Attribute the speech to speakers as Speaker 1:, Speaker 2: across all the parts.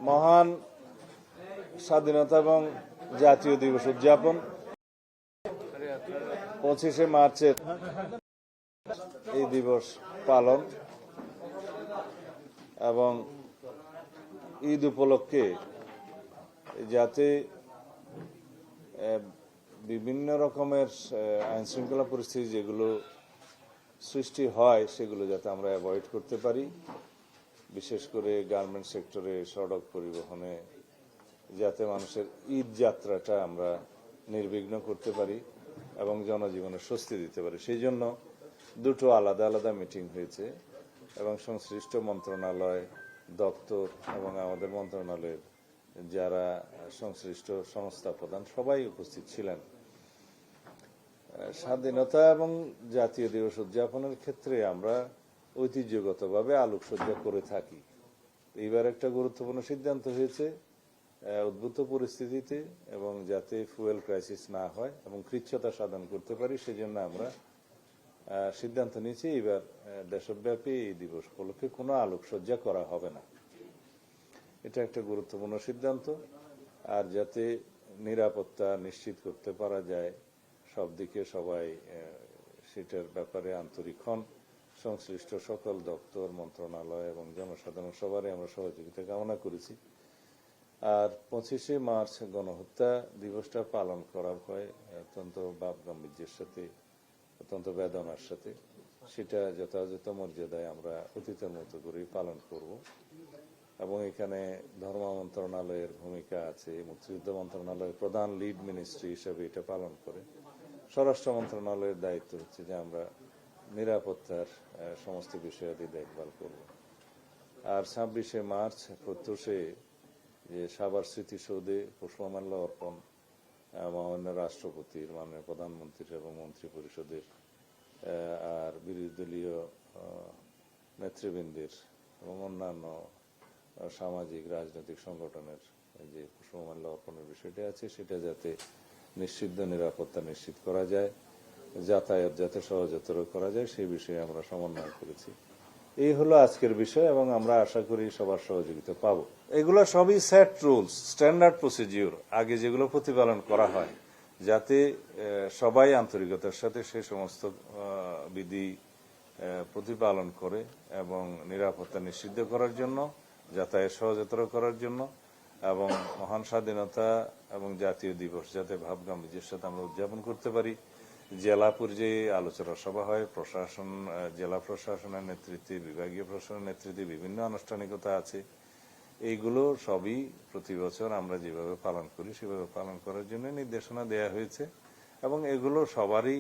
Speaker 1: মহান স্বাধীনতা এবং জাতীয় দিবস উদযাপন 25শে মার্চের এই দিবস পালন এবং ঈদ উপলক্ষে যাতে বিভিন্ন রকমের আইন শৃঙ্খলা পরিস্থিতি যেগুলো সৃষ্টি হয় সেগুলো যাতে আমরা অ্যাভয়েড করতে পারি, বিশেষ করে গার্মেন্টস সেক্টরে, সড়ক পরিবহনে, যাতে মানুষের ঈদ যাত্রাটা আমরা নির্বিঘ্ন করতে পারি এবং জনজীবনে স্বস্তি দিতে পারি। সেই জন্য দুটো আলাদা আলাদা মিটিং হয়েছে এবং সংশ্লিষ্ট মন্ত্রণালয়, দপ্তর এবং আমাদের মন্ত্রণালয়ের যারা সংশ্লিষ্ট সংস্থা প্রধান সবাই উপস্থিত ছিলেন। স্বাধীনতা এবং জাতীয় দিবস উদযাপনের ক্ষেত্রে আমরা ঐতিহ্যগতভাবে আলোকসজ্জা করে থাকি। এইবার একটা গুরুত্বপূর্ণ সিদ্ধান্ত হয়েছে উদ্ভূত পরিস্থিতিতে এবং যাতে ফুয়েল ক্রাইসিস না হয় এবং কৃচ্ছতা সাধন করতে পারি, সেজন্য আমরা সিদ্ধান্ত নিয়েছি এবার দেশব্যাপী এই দিবস উপলক্ষে কোনো আলোকসজ্জা করা হবে না। এটা একটা গুরুত্বপূর্ণ সিদ্ধান্ত। আর যাতে নিরাপত্তা নিশ্চিত করতে পারা যায় সব দিকে সবাই সেটার ব্যাপারে আন্তরিক হন। সংশ্লিষ্ট সকল দপ্তর, মন্ত্রণালয় এবং জনসাধারণ সবারই আমরা সহযোগিতা কামনা করেছি। আর 25শে মার্চ গণহত্যা দিবসটা পালন করা হয় অত্যন্ত ভাব গাম্ভীর্যের সাথে, অত্যন্ত বেদনার সাথে। সেটা যথাযথ মর্যাদায় আমরা অতীতের মতো করেই পালন করব এবং এখানে ধর্ম মন্ত্রণালয়ের ভূমিকা আছে, মুক্তিযুদ্ধ মন্ত্রণালয়ের প্রধান লিড মিনিস্ট্রি হিসেবে এটা পালন করে। স্বরাষ্ট্র মন্ত্রণালয়ের দায়িত্ব হচ্ছে যে আমরা নিরাপত্তার সমস্ত বিষয়াদি দেখভাল করব। আর 26শে মার্চ প্রত্যুষে যে সাভার স্মৃতিসৌধে পুষ্পমাল্য অর্পণ মাননীয় রাষ্ট্রপতির, মাননীয় প্রধানমন্ত্রীর এবং মন্ত্রী পরিষদের আর বিরোধী দলীয় নেতৃবৃন্দের এবং অন্যান্য সামাজিক রাজনৈতিক সংগঠনের যে পুষ্পমাল্য অর্পণের বিষয়টি আছে সেটা যাতে নিশ্চিত নিরাপত্তা নিশ্চিত করা যায়, যাতায়াত যাতে সহজতর করা যায় সেই বিষয়ে আমরা সমন্বয় করেছি। এই হলো আজকের বিষয় এবং আমরা আশা করি সবার সহযোগিতা পাব। এগুলো সবই সেট রুলস, স্ট্যান্ডার্ড প্রসিডিউর, আগে যেগুলো প্রতিপালন করা হয় যাতে সবাই আন্তরিকতার সাথে সেই সমস্ত বিধি প্রতিপালন করে এবং নিরাপত্তা নিশ্চিত করার জন্য, যাতায়াত সহজতর করার জন্য এবং মহান স্বাধীনতা এবং জাতীয় দিবস যাতে ভাব গাম্ভীর্যের সাথে আমরা উদযাপন করতে পারি। জেলা পর্যায়ে আলোচনা সভা হয়, প্রশাসন, জেলা প্রশাসনের নেতৃত্বে, বিভাগীয় প্রশাসনের নেতৃত্বে বিভিন্ন আনুষ্ঠানিকতা আছে। এইগুলো সবই প্রতি বছর আমরা যেভাবে পালন করি সেভাবে পালন করার জন্য নির্দেশনা দেয়া হয়েছে এবং এগুলো সবারই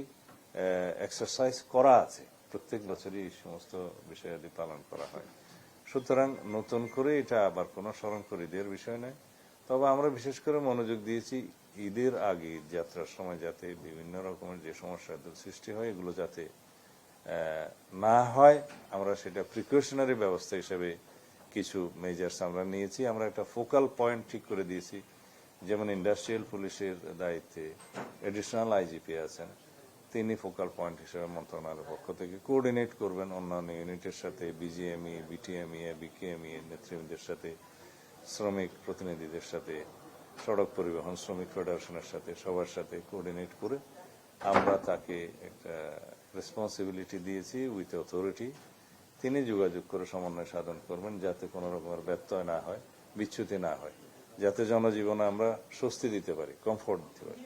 Speaker 1: এক্সারসাইজ করা আছে। প্রত্যেক বছরই এই সমস্ত বিষয়াদি পালন করা হয়। সুতরাং নতুন করে এটা আবার কোনো স্মরণ করে দেওয়ার বিষয় নয়। তবে আমরা বিশেষ করে মনোযোগ দিয়েছি ঈদের আগে, ঈদ যাত্রার সময় যাতে বিভিন্ন রকমের যে সমস্যার সৃষ্টি হয় এগুলো যাতে না হয়, আমরা সেটা প্রিকশনারি ব্যবস্থা হিসেবে কিছু মেজার্স আমরা নিয়েছি। আমরা একটা ফোকাল পয়েন্ট ঠিক করে দিয়েছি, যেমন ইন্ডাস্ট্রিয়াল পুলিশের দায়িত্বে এডিশনাল আইজিপি আছেন, তিনি ফোকাল পয়েন্ট হিসেবে মন্ত্রণালয়ের পক্ষ থেকে কোঅর্ডিনেট করবেন অন্যান্য ইউনিটের সাথে, বিজিএমই, বিটিএমই, বিকেএমই নেতৃবৃন্দের সাথে, শ্রমিক প্রতিনিধিদের সাথে, সড়ক পরিবহন শ্রমিক ফেডারেশনের সাথে, সবার সাথে কোঅর্ডিনেট করে আমরা তাকে একটা রেসপন্সিবিলিটি দিয়েছি উইথ অথরিটি। তিনি যোগাযোগ করে সমন্বয় সাধন করবেন যাতে কোনো রকমের ব্যত্যয় না হয়, বিচ্যুতি না হয়, যাতে জনজীবনে আমরা স্বস্তি দিতে পারি, কমফোর্ট দিতে পারি।